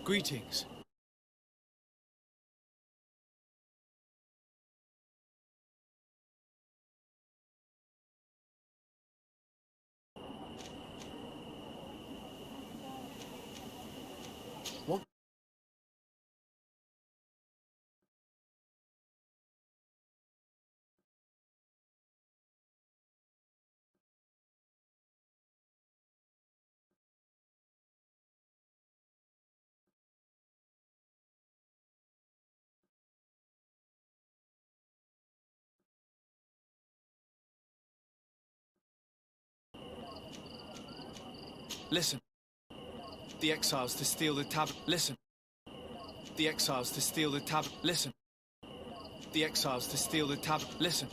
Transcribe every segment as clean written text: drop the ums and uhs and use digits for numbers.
Greetings. What? Listen. The exiles to steal the tab. Listen. The exiles to steal the tab. Listen. The exiles to steal the tab. Listen.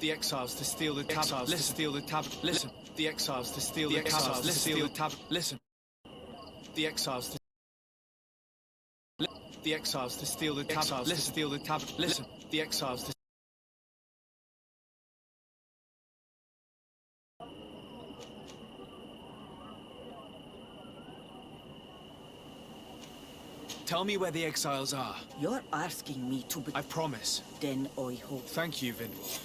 The exiles to steal the tab. Listen. Steal the tab. Listen. The exiles to steal the tab. Listen. Steal the tab. Listen. The exiles to the exiles to steal the tab. Listen. Steal the tab. Listen. The exiles to tell me where the exiles are. You're asking me to be... I promise. Then I hope. Thank you, Vinwall.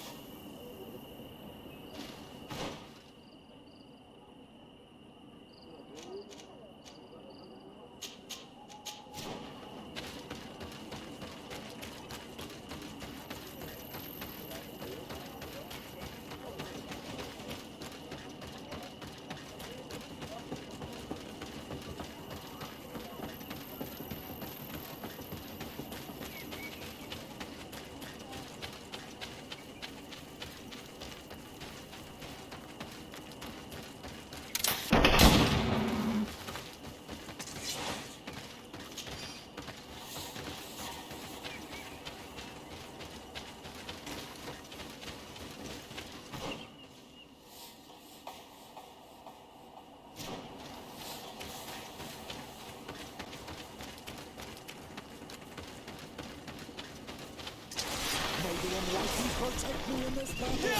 Protect me in this battle.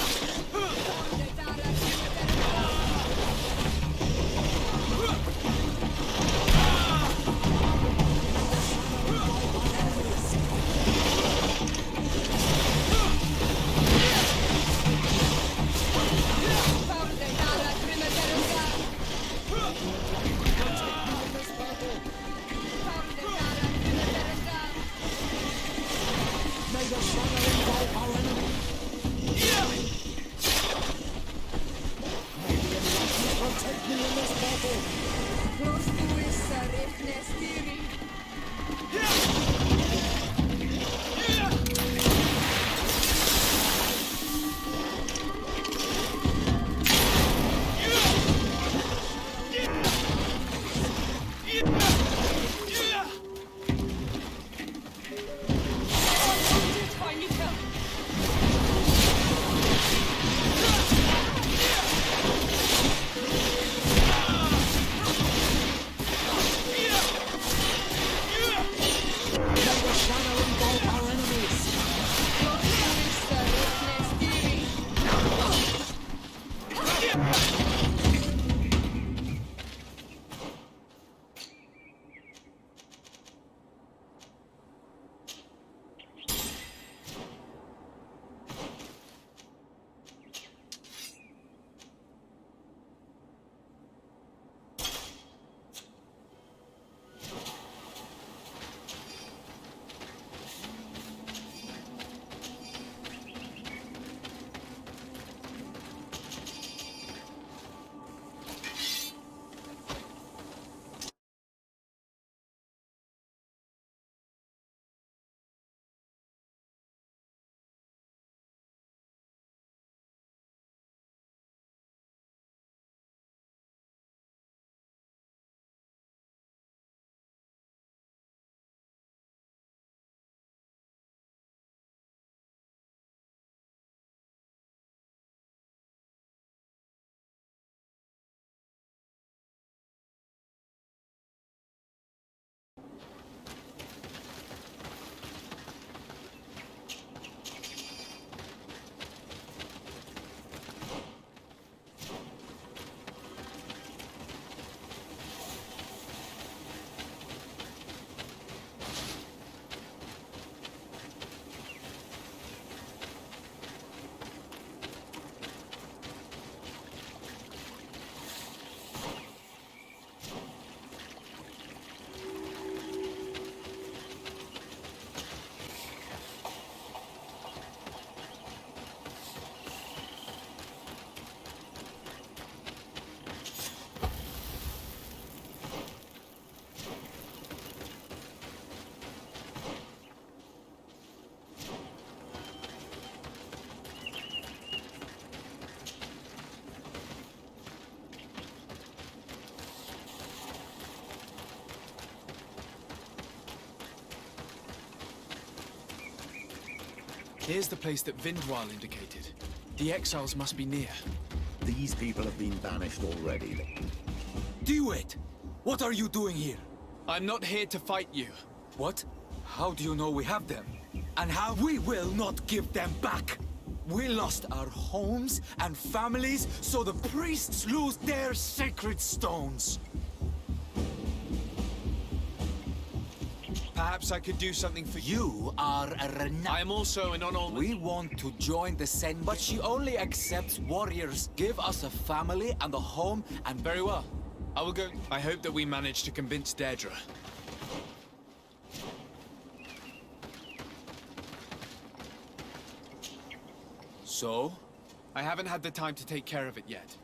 May the sun engulf our enemies. Protect me in this battle. Close to this, Rifne steering. Here's the place that Vindwal indicated. The exiles must be near. These people have been banished already. Do it! What are you doing here? I'm not here to fight you. What? How do you know we have them? And how we will not give them back? We lost our homes and families, so the priests lose their sacred stones. Perhaps I could do something for you. You are a renowned... I am also an honorable... We want to join the Sen, but she only accepts warriors. Give us a family and a home, and Very well. I will go... I hope that we manage to convince Deirdre. so? I haven't had the time to take care of it yet.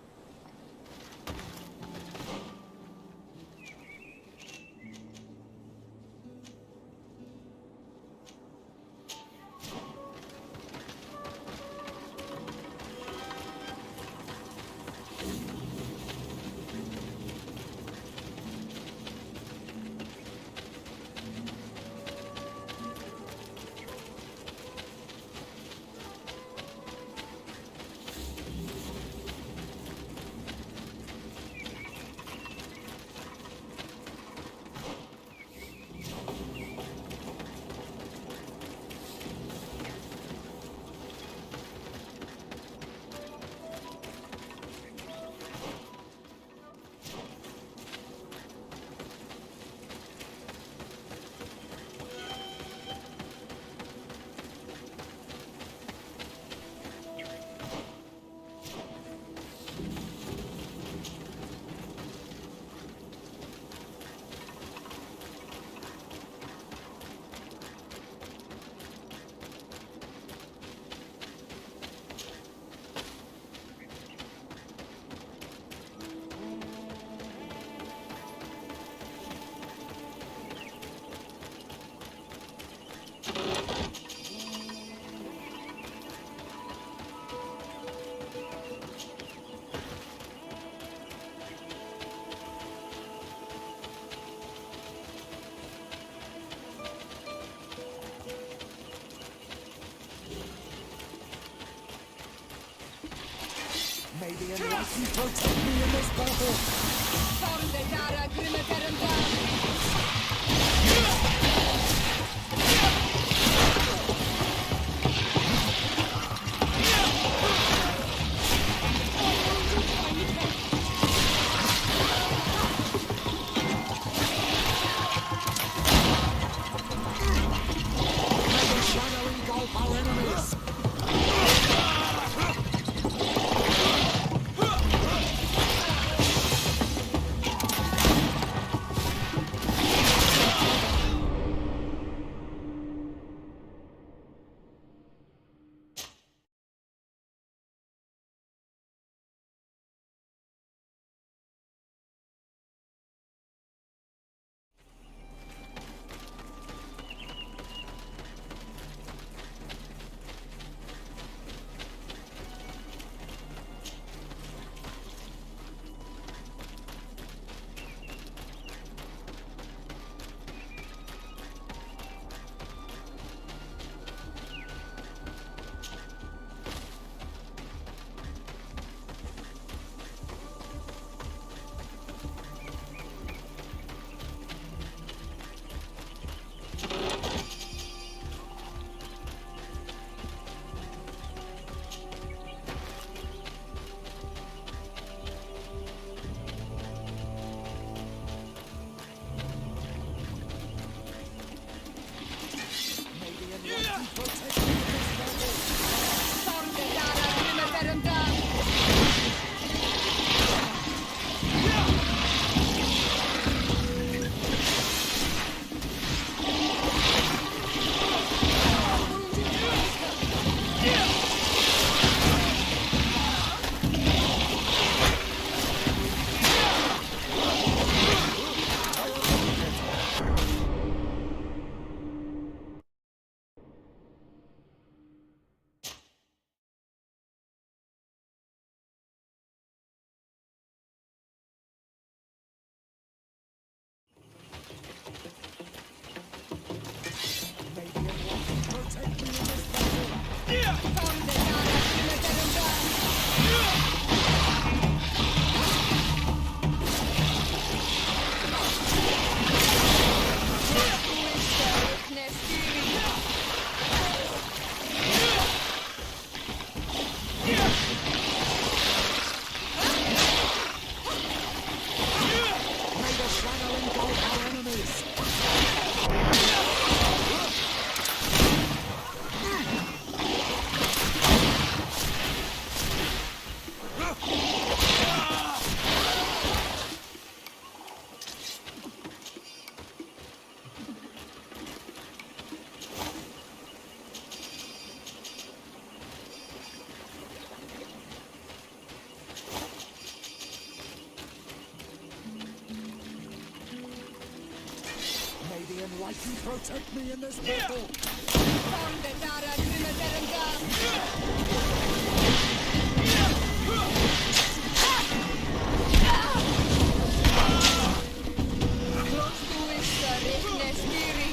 May the enlightened protect me in this battle. Sonde dara grimeterendam. May the shadow engulf our enemies. Almighty protect me in this battle! Sonde dara grimeterendam. Close to issa rihne spiri.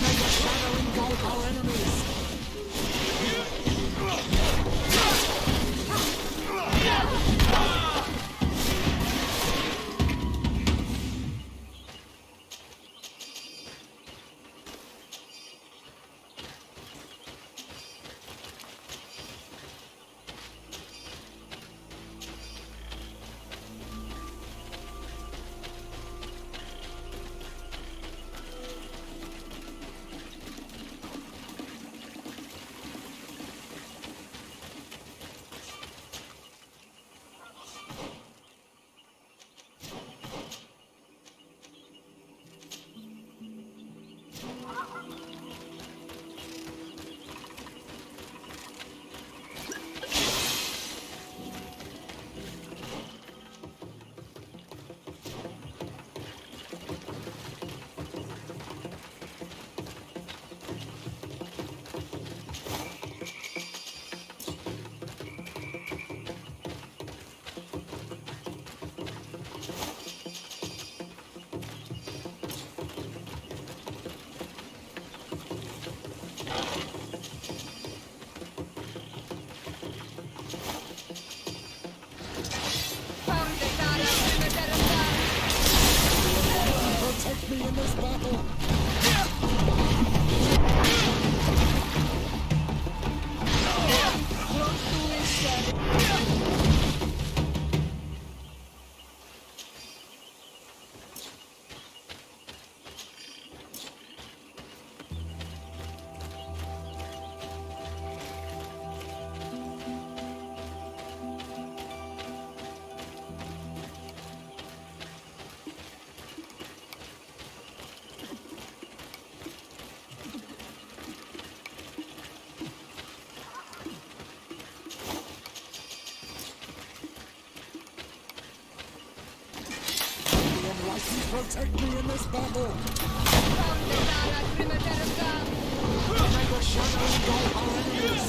May the shadow engulf our enemies! Sonde dara grimeterendam. Protect me in this battle! Close to issa. The Almighty protect me in this battle! Sonde dara grimeterendam. May the shadow engulf our enemies!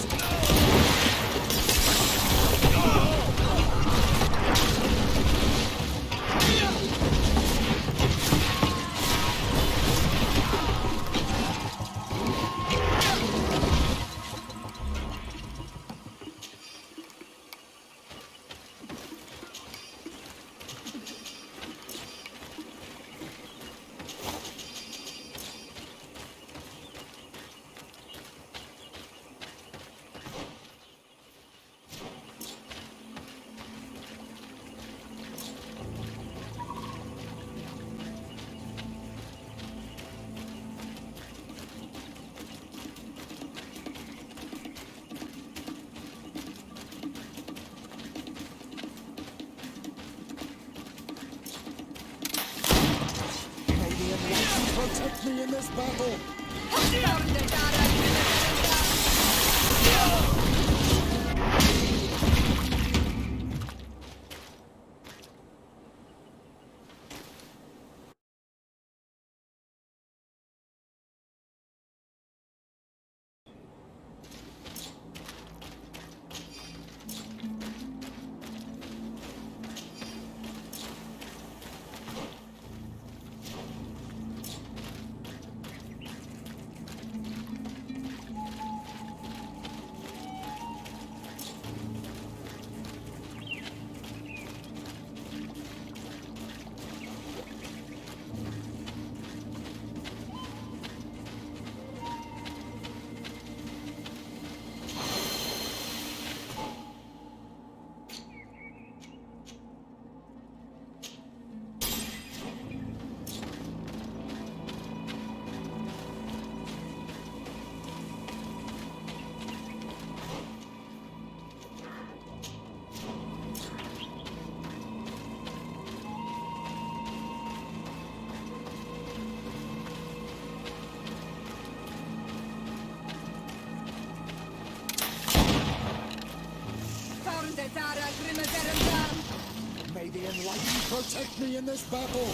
May the Almighty protect me in this battle! Sonde dara grimeterendam. May the Enlightened protect me in this battle!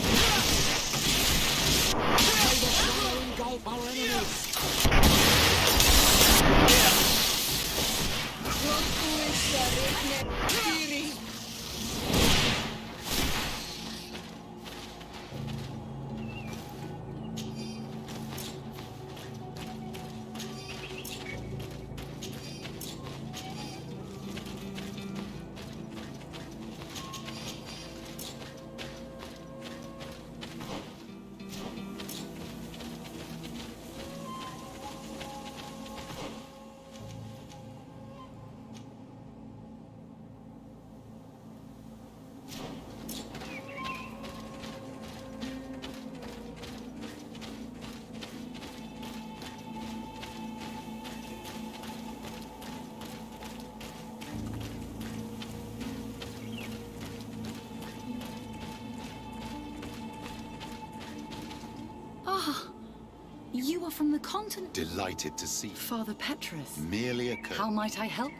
May the shadow engulf our enemies! Rottuissa rikne kiri. You are from the continent? Delighted to see you. Father Petrus. Merely a How might I help?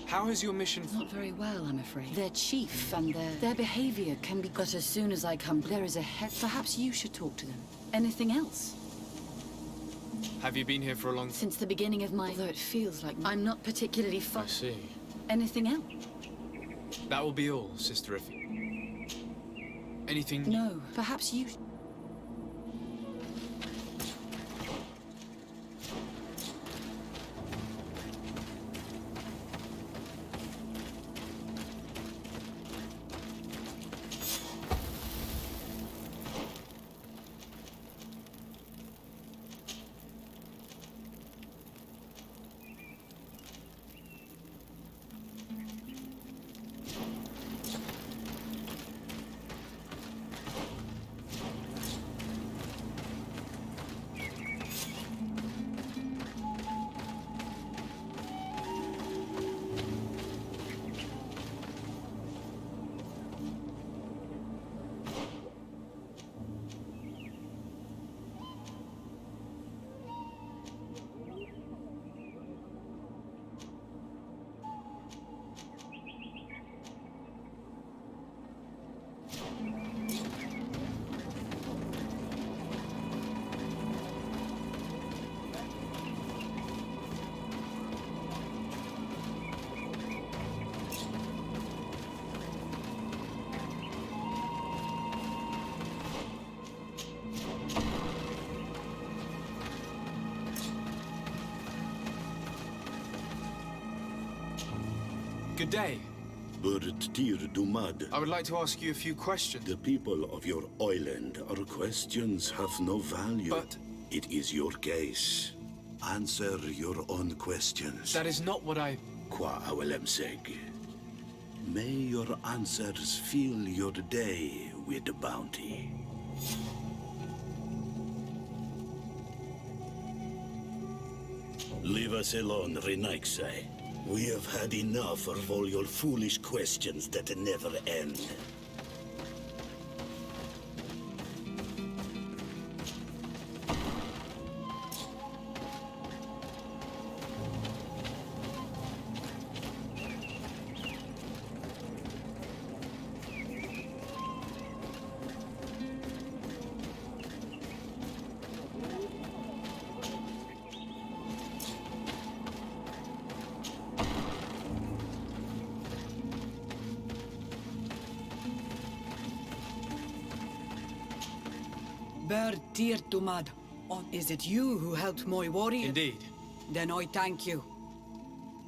How has your mission... Not very well, I'm afraid. Their chief and their behavior can be... But as soon as I come, there is a head. Perhaps you should talk to them. Anything else? Have you been here for a long... Since the beginning of my... Although it feels like I'm not particularly I fun. see. Anything else? That will be all, Sister Iffy. Anything... No. Perhaps you... Good day. Tir Dumad. I would like to ask you a few questions. The people of your island, our questions have no value. But... It is your case. Answer your own questions. That is not what I... Qua awelemseg. May your answers fill your day with bounty. Leave us alone, Renaixai. We have had enough of all your foolish questions that never end. Tir Dumad. Is it you who helped my warrior? Indeed. Then I thank you.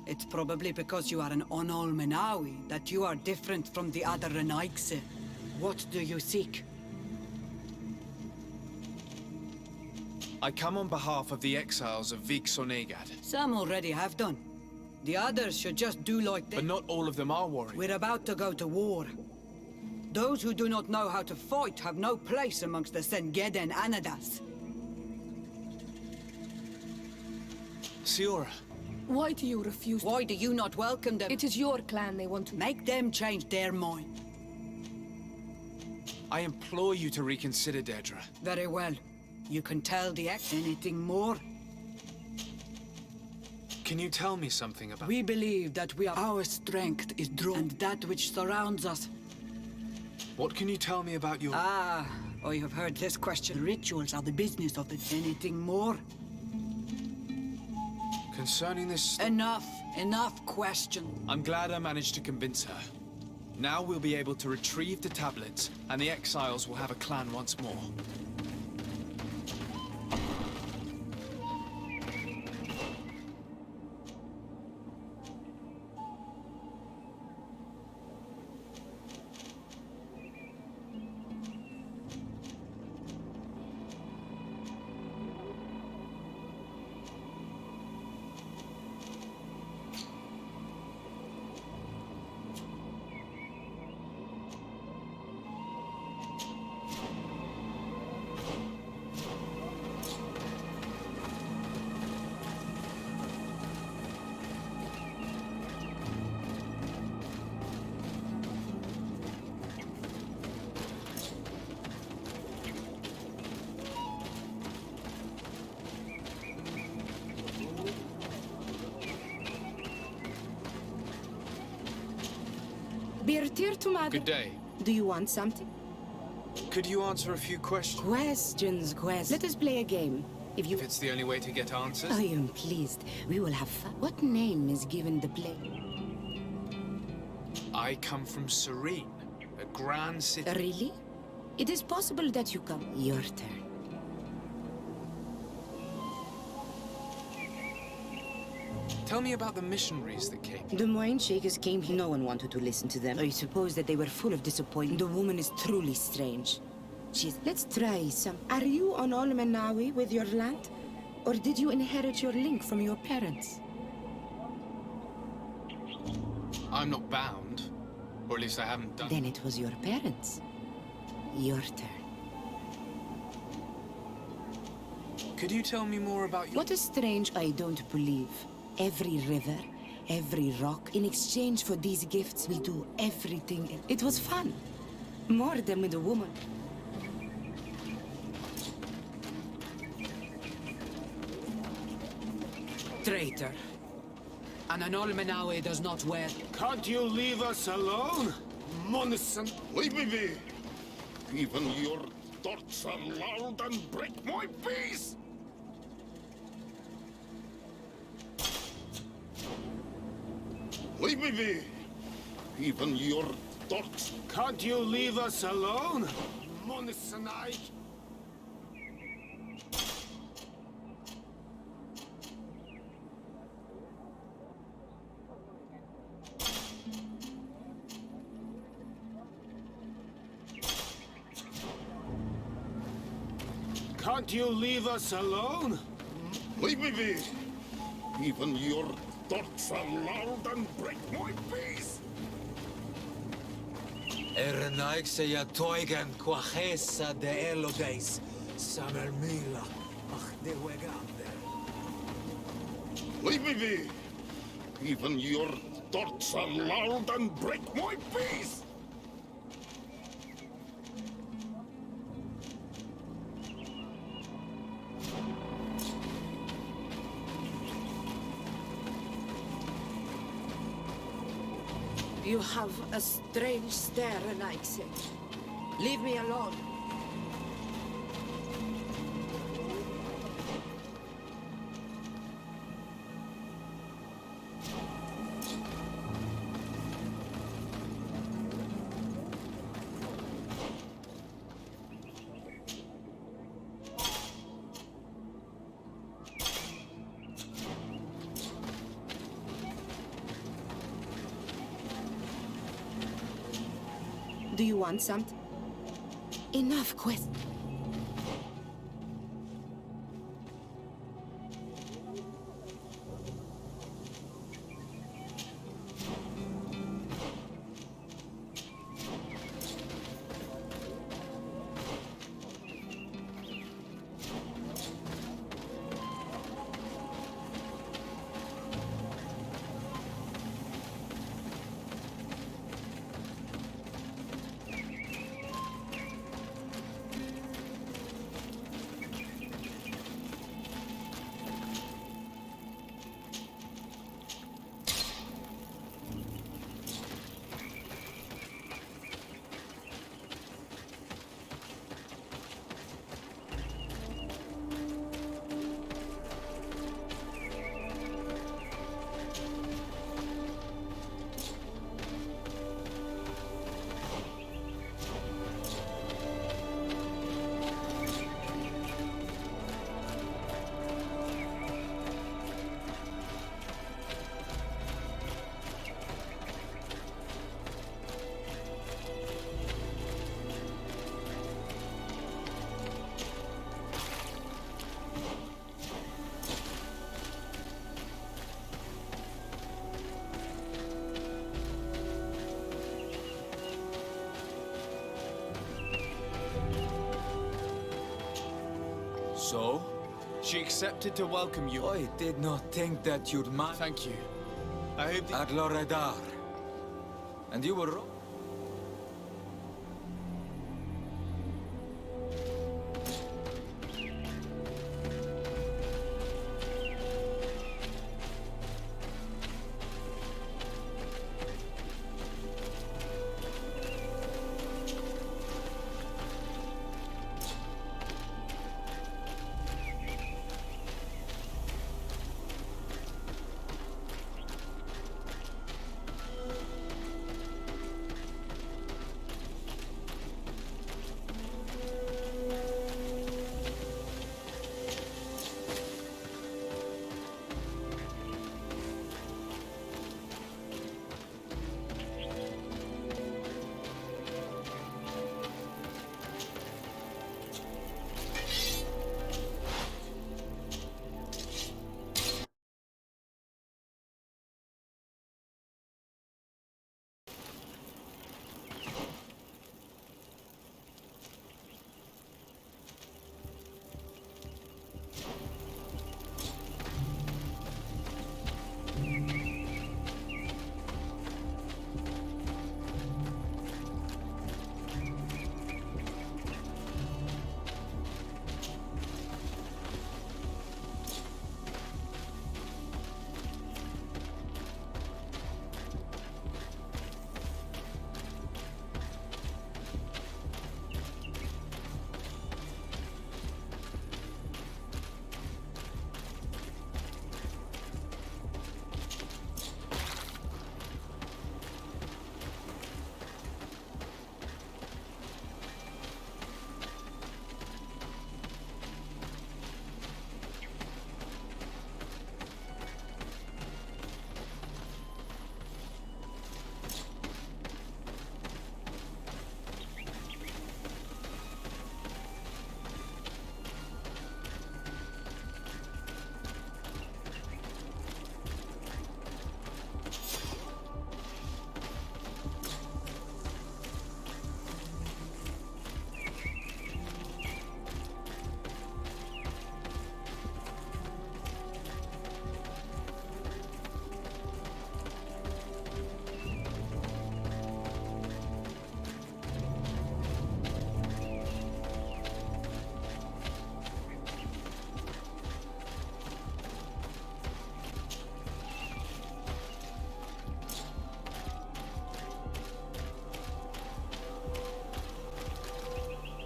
It's probably because you are an Onol Menawi that you are different from the other Renaigse. What do you seek? I come on behalf of the exiles of Vig Sonegad. Some already have done. The others should just do like they... But not all of them are warriors. We're about to go to war. Those who do not know how to fight have no place amongst the Sengeden Anadas. Siora, Why do you refuse? Why do you not welcome them? It is your clan they want to... Make them change their mind. I implore you to reconsider, Dedra. Very well. You can tell the X anything more. Can you tell me something about... We believe that our strength is drawn, and that which surrounds us What can you tell me about your... Ah, I have heard this question. Rituals are the business of the... Anything more? Concerning this... Enough question. I'm glad I managed to convince her. Now we'll be able to retrieve the tablets, and the exiles will have a clan once more. Good day. Do you want something? Could you answer a few questions? Questions. Let us play a game. If It's the only way to get answers? I am pleased. We will have fun. What name is given the play? I come from Serene, a grand city. Really? It is possible that you come. Your turn. Tell me about the missionaries that came. The Moine Shakers came here. No one wanted to listen to them. I suppose that they were full of disappointment. The woman is truly strange. Let's try some. Are you on Olmenawi with your land? Or did you inherit your link from your parents? I'm not bound. Or at least I haven't done... Then it was your parents. Your turn. Could you tell me more about your... What is strange, I don't believe. Every river, every rock. In exchange for these gifts, we do everything. It was fun. More than with a woman. Traitor. And an Olmenawi does not wear... Can't you leave us alone? Monison. Leave me be! Even your thoughts are loud and break my peace! Leave me be! Even your thoughts... Can't you leave us alone? Monison, I... Can't you leave us alone? Leave me be! Even your thoughts are loud and break my peace! Erenaikseja toigen quachesa de elodeis, samermila, ach de wegande. Leave me be! Even your thoughts are loud and break my peace! You have a strange stare, Anaxe. Leave me alone. Do you want something? Enough questions. She accepted to welcome you. I did not think that you'd mind. Thank you. I hope At Loredar. And you were wrong.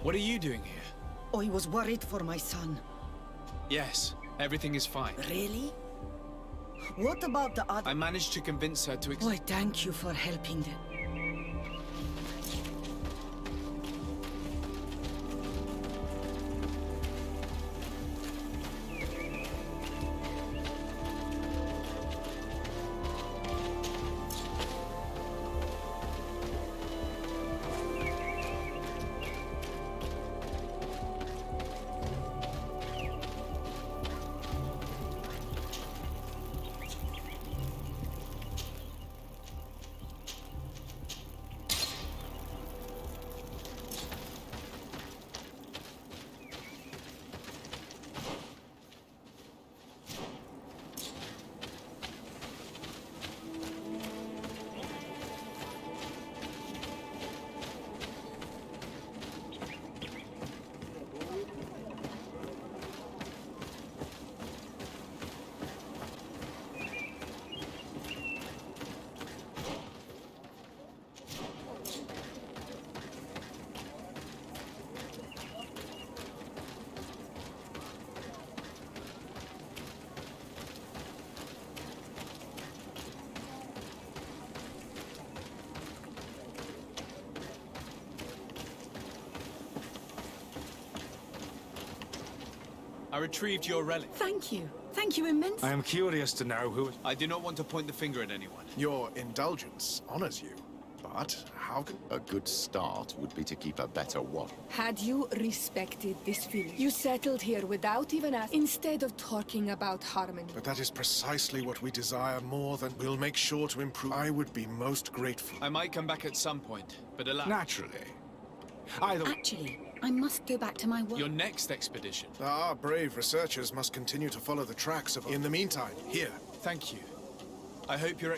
What are you doing here? I was worried for my son. Yes, everything is fine. Really? What about the other? I managed to convince her to I thank you for helping them. I retrieved your relic. Thank you. Thank you immensely. I am curious to know who... I do not want to point the finger at anyone. Your indulgence honors you, but how can... A good start would be to keep a better watch. Had you respected this village, you settled here without even asking, instead of talking about harmony. But that is precisely what we desire more than we'll make sure to improve. I would be most grateful. I might come back at some point, but alas... Naturally. Either... Actually, I must go back to my work. Your next expedition. Our brave researchers must continue to follow the tracks of... In the meantime, here. Thank you. I hope your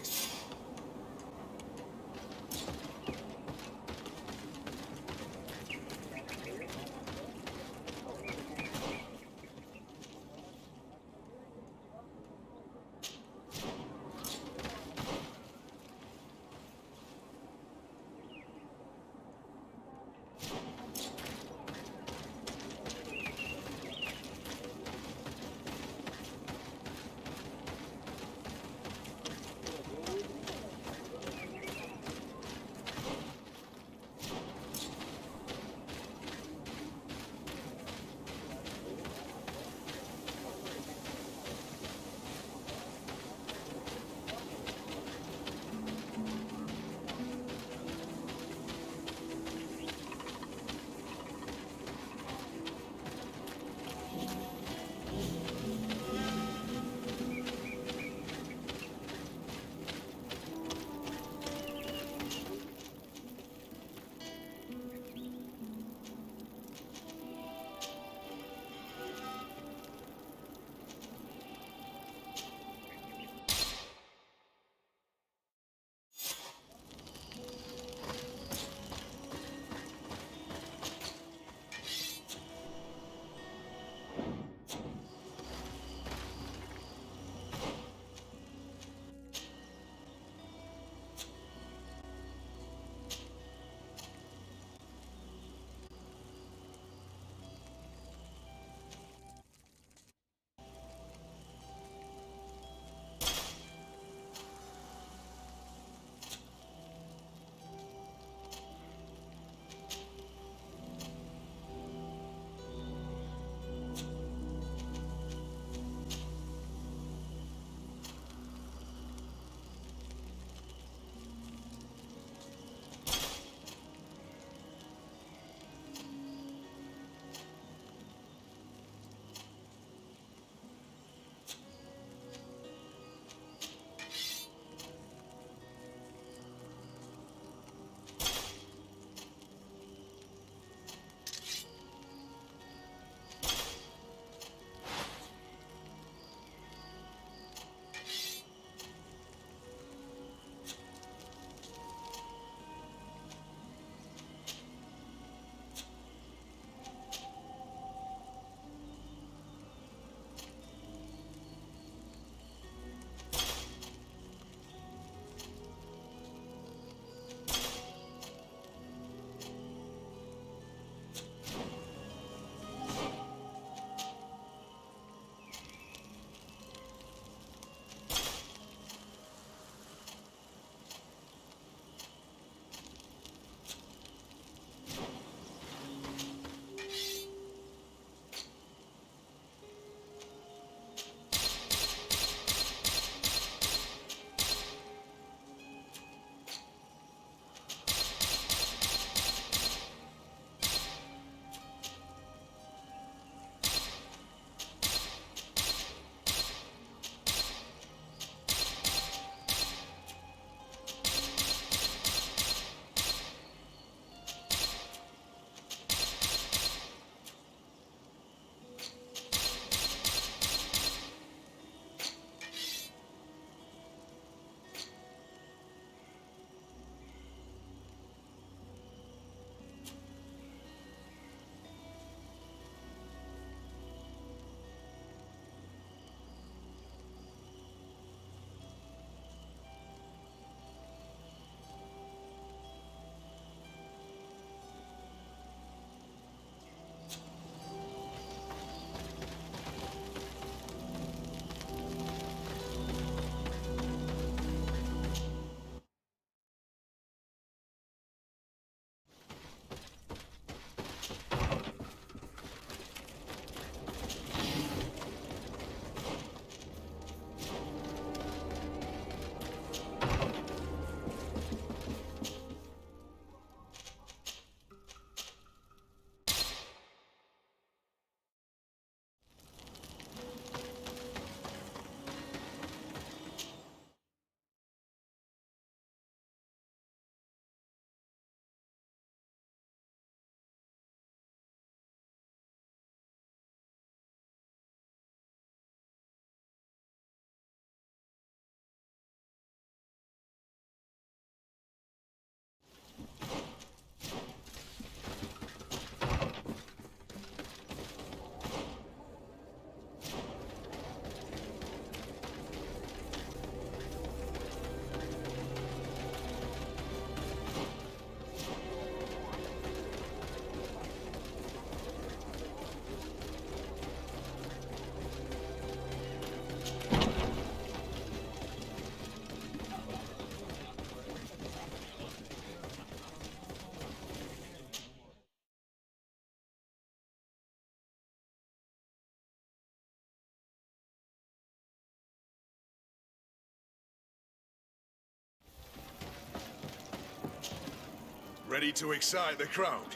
Ready to excite the crowd?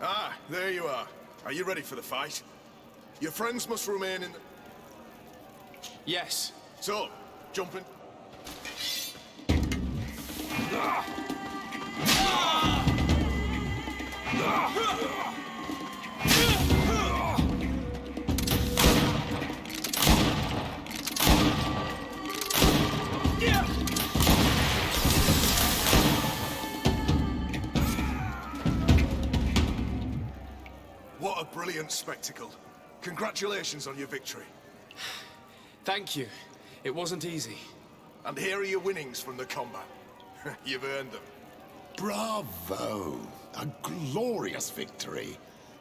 Ah, there you are. Are you ready for the fight? Your friends must remain in the... Yes. So, jumping. What a brilliant spectacle. Congratulations on your victory. Thank you. It wasn't easy. And here are your winnings from the combat. You've earned them. Bravo! A glorious victory,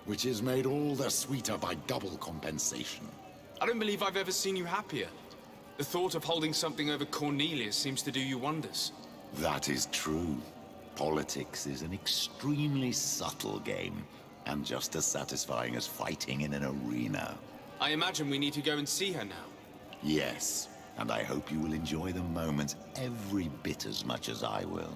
which is made all the sweeter by double compensation. I don't believe I've ever seen you happier. The thought of holding something over Cornelia seems to do you wonders. That is true. Politics is an extremely subtle game, and just as satisfying as fighting in an arena. I imagine we need to go and see her now. Yes, and I hope you will enjoy the moment every bit as much as I will.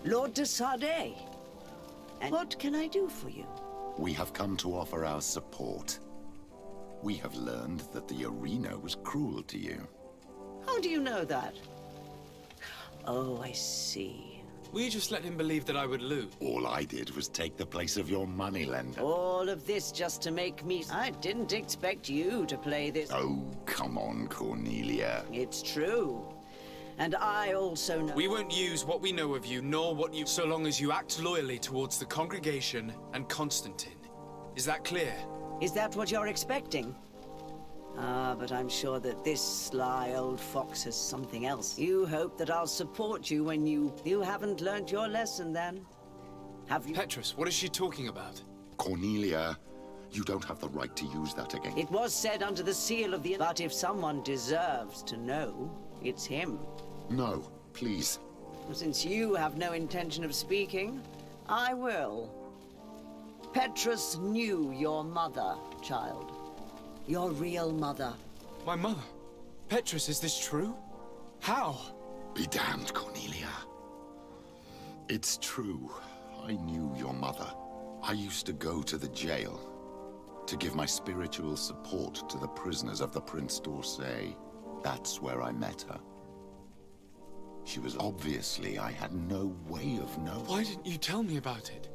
Lord de Sardet. And what can I do for you? We have come to offer our support. We have learned that the arena was cruel to you. How do you know that? Oh, I see. Will you just let him believe that I would lose? All I did was take the place of your moneylender. All of this just to make me... I didn't expect you to play this. Oh, come on, Cornelia. It's true. And I also know... We won't use what we know of you, nor what you... so long as you act loyally towards the congregation and Constantine. Is that clear? Is that what you're expecting? Ah, but I'm sure that this sly old fox has something else. You hope that I'll support you when you... You haven't learned your lesson, then? Have you... Petrus, what is she talking about? Cornelia, you don't have the right to use that again. It was said under the seal of the... But if someone deserves to know, it's him. No, please. Since you have no intention of speaking, I will. Petrus knew your mother, child. Your real mother. My mother? Petrus, is this true? How? Be damned, Cornelia. It's true. I knew your mother. I used to go to the jail to give my spiritual support to the prisoners of the Prince d'Orsay. That's where I met her. She was obviously... I had no way of knowing. Why didn't you tell me about it?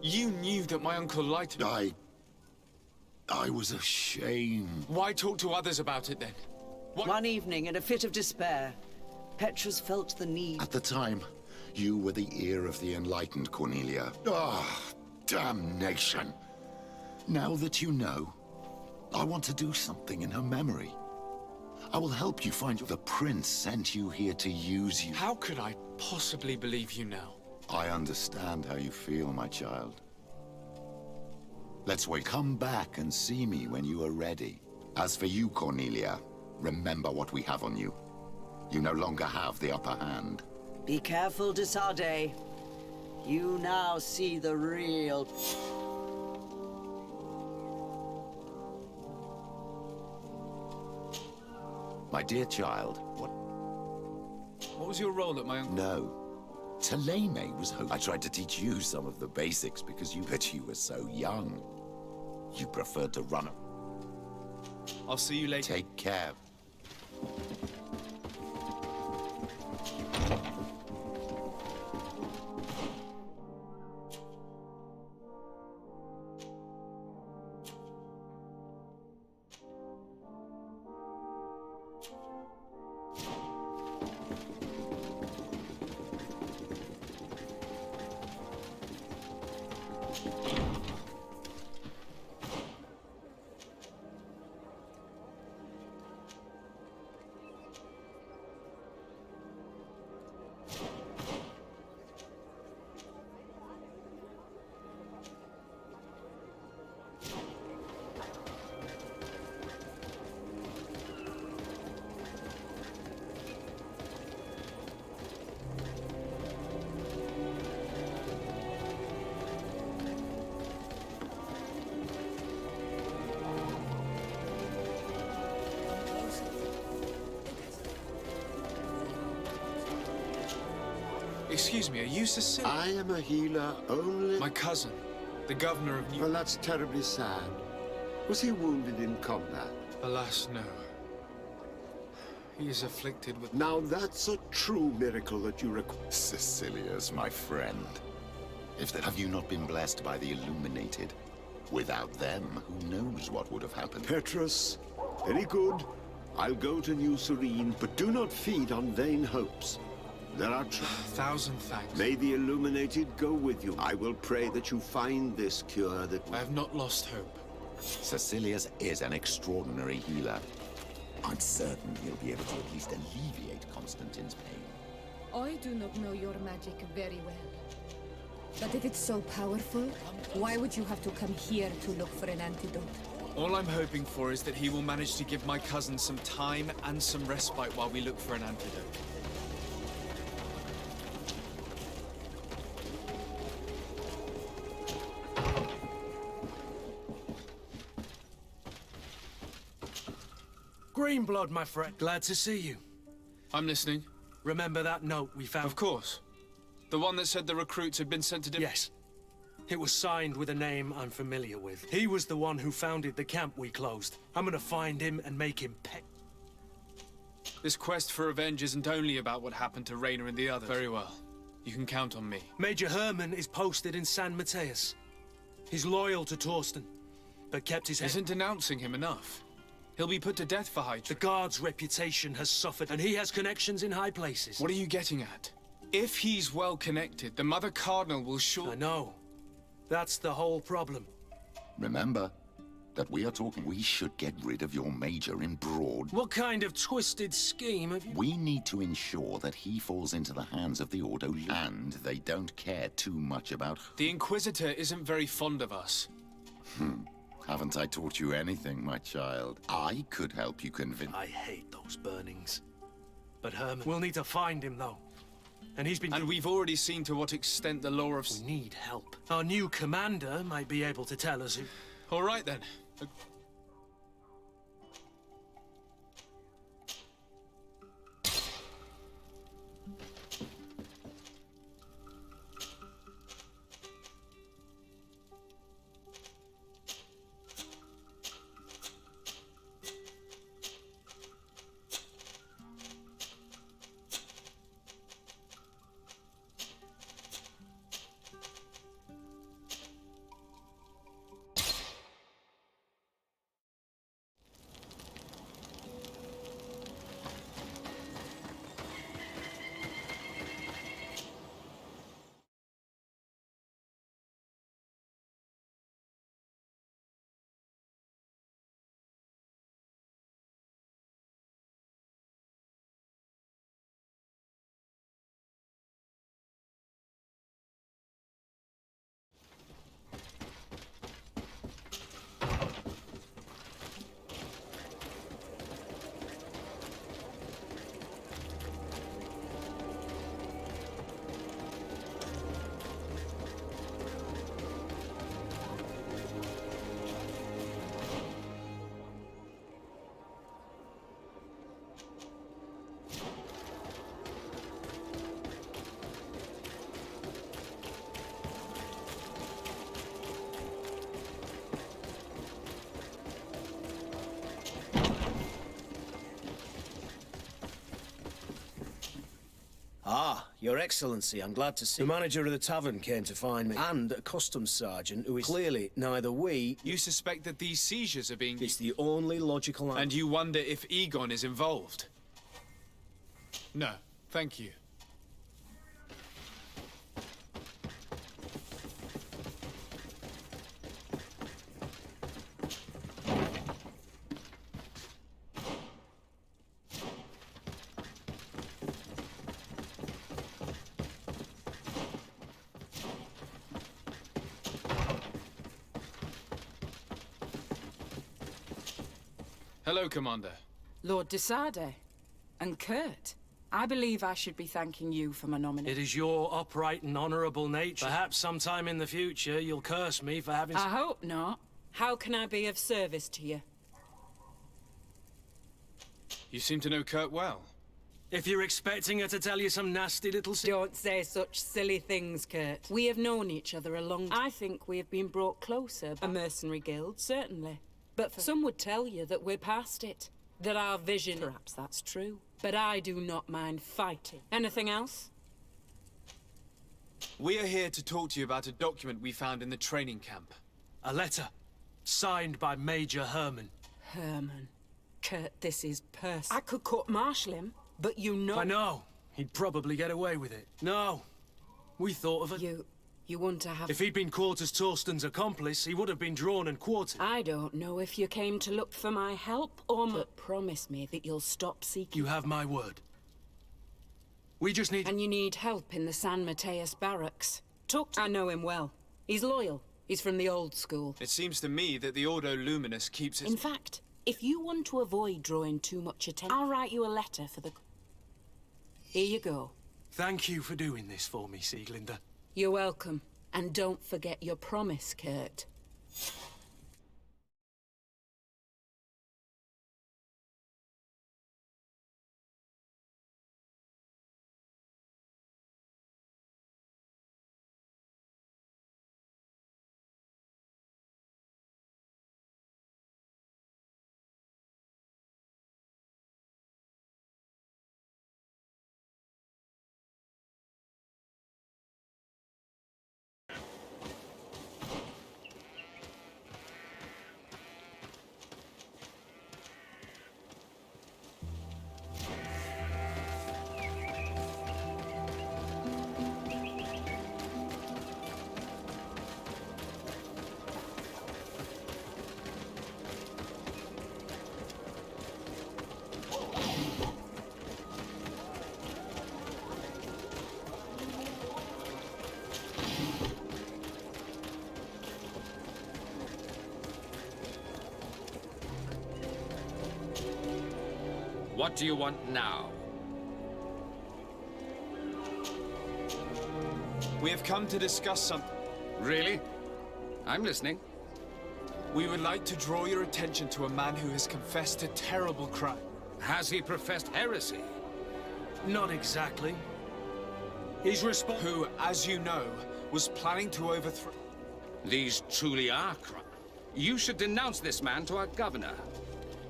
You knew that my uncle lied to me. I was ashamed. Why talk to others about it then? One evening, in a fit of despair, Petrus felt the need... At the time, you were the ear of the enlightened, Cornelia. Ah, damnation. Now that you know, I want to do something in her memory. I I will help you find you. The prince sent you here to use you. How could I possibly believe you now? I understand how you feel, my child. Let's wait. Come back and see me when you are ready. As for you, Cornelia, remember what we have on you. You no longer have the upper hand. Be careful, de Sardet. You now see the real... My dear child, What was your role at my uncle? No. Taleme was home. I tried to teach you some of the basics because but you were so young. You preferred to run. I'll see you later. Take care. Excuse me, are you Cecilia? I am a healer only... My cousin, the governor of New... Well, that's terribly sad. Was he wounded in combat? Alas, no. He is afflicted with... Now that's a true miracle that you require. Cecilia's my friend. Have you not been blessed by the Illuminated? Without them, who knows what would have happened? Petrus, very good. I'll go to New Serene, but do not feed on vain hopes. There are... Thousand thanks. May the Illuminated go with you. I will pray that you find this cure that... I have not lost hope. Cecilia's is an extraordinary healer. I'm certain he'll be able to at least alleviate Constantine's pain. I do not know your magic very well. But if it's so powerful, why would you have to come here to look for an antidote? All I'm hoping for is that he will manage to give my cousin some time and some respite while we look for an antidote. Greenblood, my friend. Glad to see you. I'm listening. Remember that note we found? Of course. The one that said the recruits had been sent to... Yes. It was signed with a name I'm familiar with. He was the one who founded the camp we closed. I'm gonna find him and make him pay. This quest for revenge isn't only about what happened to Rainer and the others. Very well. You can count on me. Major Herman is posted in San Mateus. He's loyal to Torsten, but kept his head... Isn't denouncing him enough? He'll be put to death for high treason. The guard's reputation has suffered, and he has connections in high places. What are you getting at? If he's well connected, the Mother Cardinal will sure... I know. That's the whole problem. Remember that we are talking. We should get rid of your major in broad. What kind of twisted scheme have you... We need to ensure that he falls into the hands of the Ordo, and they don't care too much about... The Inquisitor isn't very fond of us. Haven't I taught you anything, my child? I could help you convince... I hate those burnings. But Herman... We'll need to find him, though. And he's been... And we've already seen to what extent the law of... We need help. Our new commander might be able to tell us who... All right, then. Ah, Your Excellency, I'm glad to see. The manager of the tavern came to find me, and a customs sergeant who is clearly neither we... You suspect that these seizures are being... It's the only logical... And you wonder if Egon is involved? No, thank you. Hello, Commander. Lord de Sade. And Kurt. I believe I should be thanking you for my nomination. It is your upright and honourable nature. Perhaps sometime in the future you'll curse me for having... I hope not. How can I be of service to you? You seem to know Kurt well. If you're expecting her to tell you some nasty little... Don't say such silly things, Kurt. We have known each other a long time. I think we have been brought closer. A mercenary guild, certainly. But some would tell you that we're past it. That our vision... Perhaps that's true. But I do not mind fighting. Anything else? We are here to talk to you about a document we found in the training camp. A letter. Signed by Major Herman. Herman. Kurt, this is personal. I could court-martial him, but you know... I know. He'd probably get away with it. No. We thought of it. You want to have... If he'd been caught as Torsten's accomplice, he would have been drawn and quartered. I don't know if you came to look for my help or But promise me that you'll stop seeking... You have my word. We just need... And you need help in the San Mateus barracks. Talk to... I know him well. He's loyal. He's from the old school. It seems to me that the Ordo Luminous keeps its... In fact, if you want to avoid drawing too much attention, I'll write you a letter for the... Here you go. Thank you for doing this for me, Sieglinde. You're welcome. And don't forget your promise, Kurt. What do you want now? We have come to discuss something. Really? I'm listening. We would like to draw your attention to a man who has confessed a terrible crime. Has he professed heresy? Not exactly. He's Who, as you know, was planning to overthrow... These truly are crimes. You should denounce this man to our governor.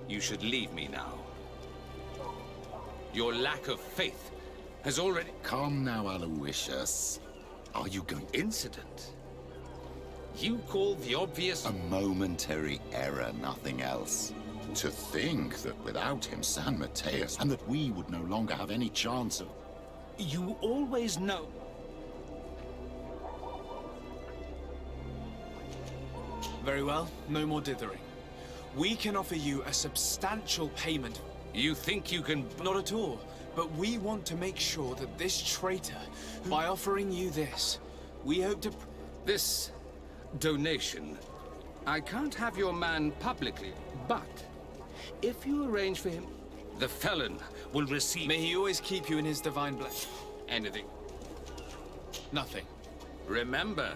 You should leave me now. Your lack of faith has already... Calm now, Aloysius. Are you going... Incident? You call the obvious... A momentary error, nothing else. To think that without him, San Mateus, and that we would no longer have any chance of... You always know... Very well, no more dithering. We can offer you a substantial payment. You think you can... Not at all. But we want to make sure that this traitor, by offering you this, we hope to... This donation, I can't have your man publicly, but if you arrange for him, the felon will receive... May he always keep you in his divine blessing. Anything. Nothing. Remember...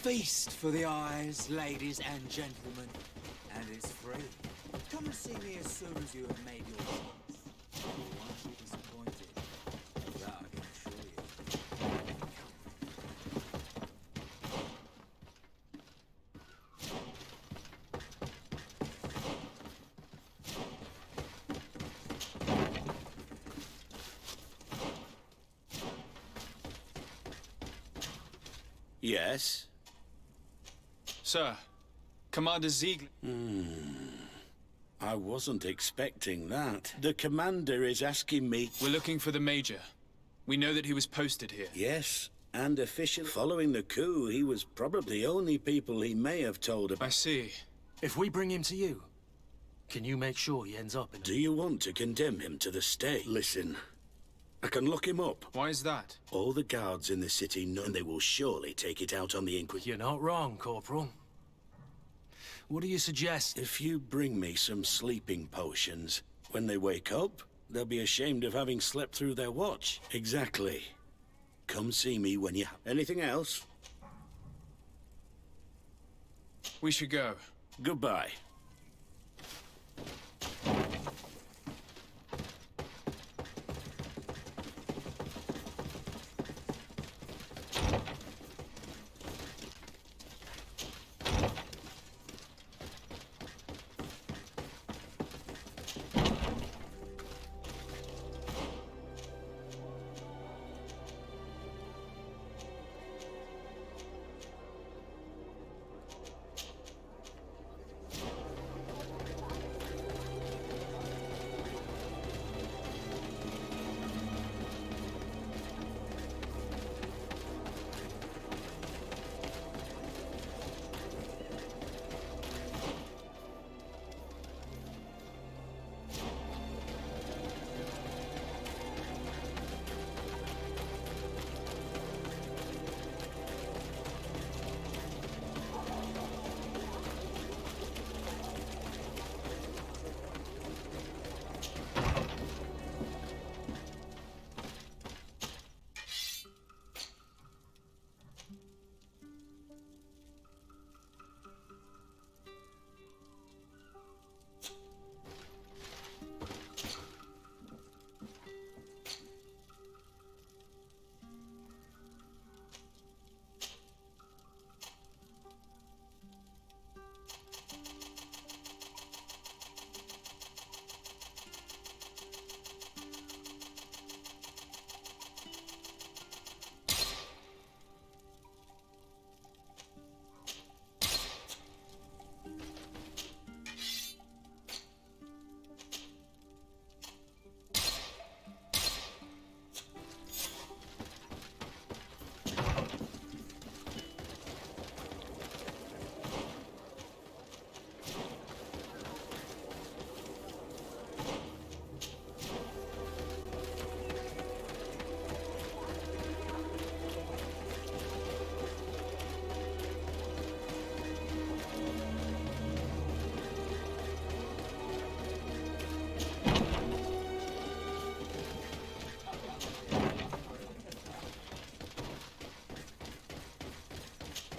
feast for the eyes, ladies and gentlemen. And it's free. Come and see me as soon as you have made your choice. You won't be disappointed. That I can assure you. Yes? Sir, Commander Ziegler... I wasn't expecting that. The commander is asking me... We're looking for the Major. We know that he was posted here. Yes, and officially following the coup, he was probably the only people he may have told about. I see. If we bring him to you, can you make sure he ends up in... Do you want to condemn him to the stake? Listen, I can lock him up. Why is that? All the guards in the city know, and they will surely take it out on the Inquisition. You're not wrong, Corporal. What do you suggest? If you bring me some sleeping potions, when they wake up, they'll be ashamed of having slept through their watch. Exactly. Come see me when you... Anything else? We should go. Goodbye.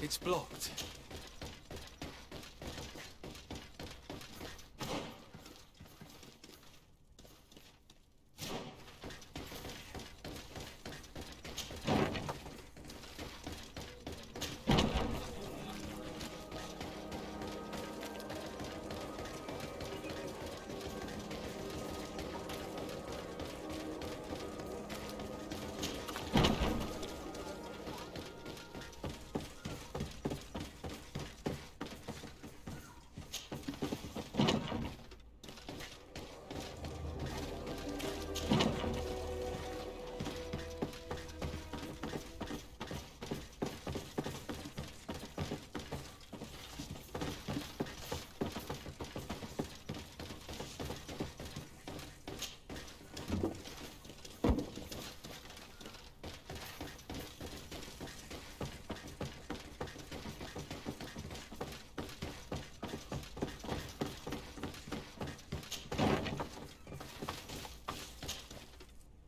It's blocked.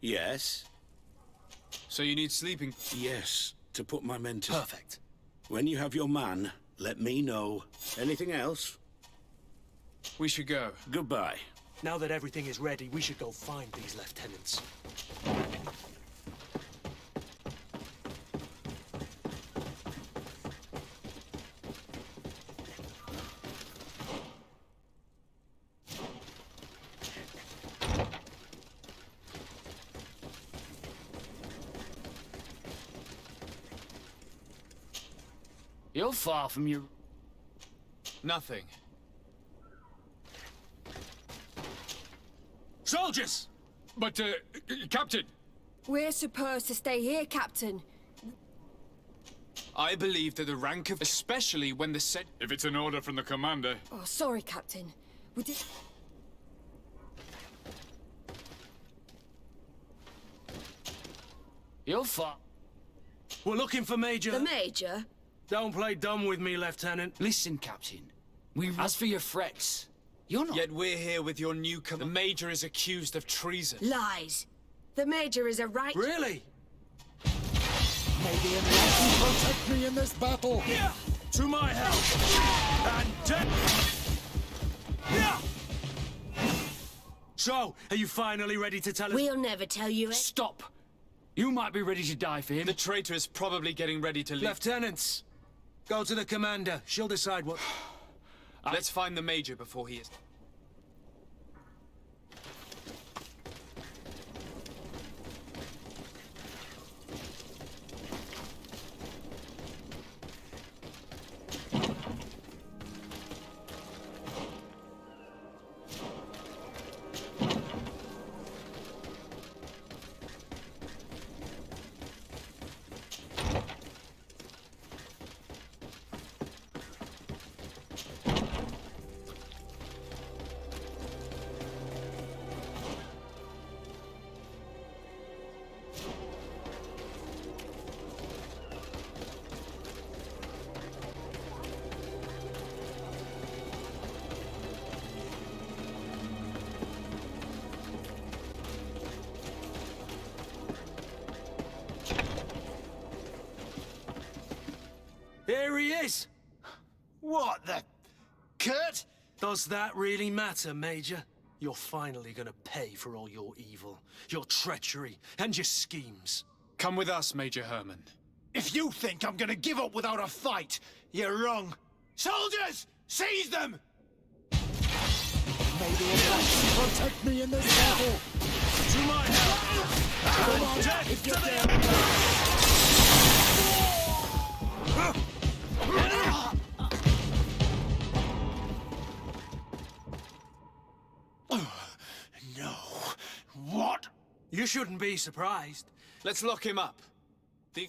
Yes? So you need sleeping? Yes, to put my men to... Perfect. When you have your man, let me know. Anything else? We should go. Goodbye. Now that everything is ready, we should go find these lieutenants. You're far from your... Nothing. Soldiers! But, Captain! We're supposed to stay here, Captain. I believe that the rank of... Especially when the set... If it's an order from the commander... Oh, sorry, Captain. We did... You're far... We're looking for Major... The Major? Don't play dumb with me, Lieutenant. Listen, Captain. As for your threats, you're not... Yet we're here with your newcomer. The Major is accused of treason. Lies. The Major is a right... Really? May the Enlightened protect me in this battle! Yeah. To my help! And death! Yeah. So, are you finally ready to tell us... We'll never tell you it. Stop! You might be ready to die for him. The traitor is probably getting ready to leave. Lieutenants! Go to the commander. She'll decide what... Let's find the Major before he is... Here he is! What the... Kurt? Does that really matter, Major? You're finally gonna pay for all your evil, your treachery, and your schemes. Come with us, Major Herman. If you think I'm gonna give up without a fight, you're wrong. Soldiers! Seize them! May the Enlightened protect me in this battle! To my help! Come on, Death if to you the dare! No. What? You shouldn't be surprised. Let's lock him up. The...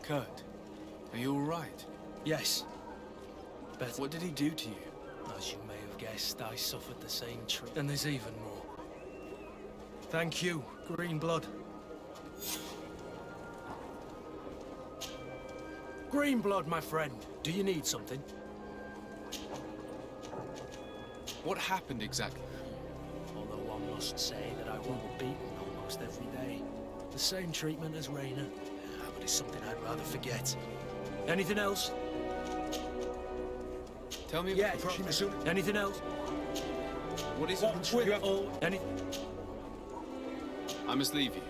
Kurt, are you all right? Yes. Better. What did he do to you? As you may have guessed, I suffered the same treatment. And there's even more. Thank you, Green Blood. Green Blood, my friend. Do you need something? What happened exactly? Although one must say that I won't be beaten almost every day. The same treatment as Raina. But it's something I'd rather forget. Anything else? Tell me Yeah, about the problem. anything else? What is What it? with all... Any... I must leave you.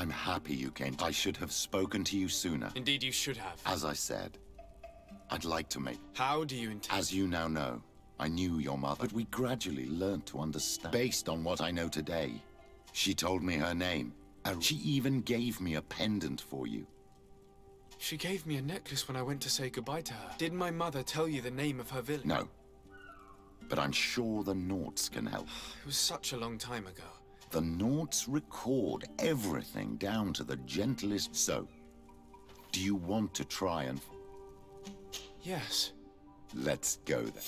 I'm happy you came. I should have spoken to you sooner. Indeed, you should have. As I said, I'd like to make... How do you intend? As you now know, I knew your mother, but we gradually learned to understand. Based on what I know today, she told me her name. She even gave me a pendant for you. She gave me a necklace when I went to say goodbye to her. Did my mother tell you the name of her village? No. But I'm sure the Nauts can help. It was such a long time ago. The Nauts record everything down to the gentlest. So, do you want to try and... Yes. Let's go then.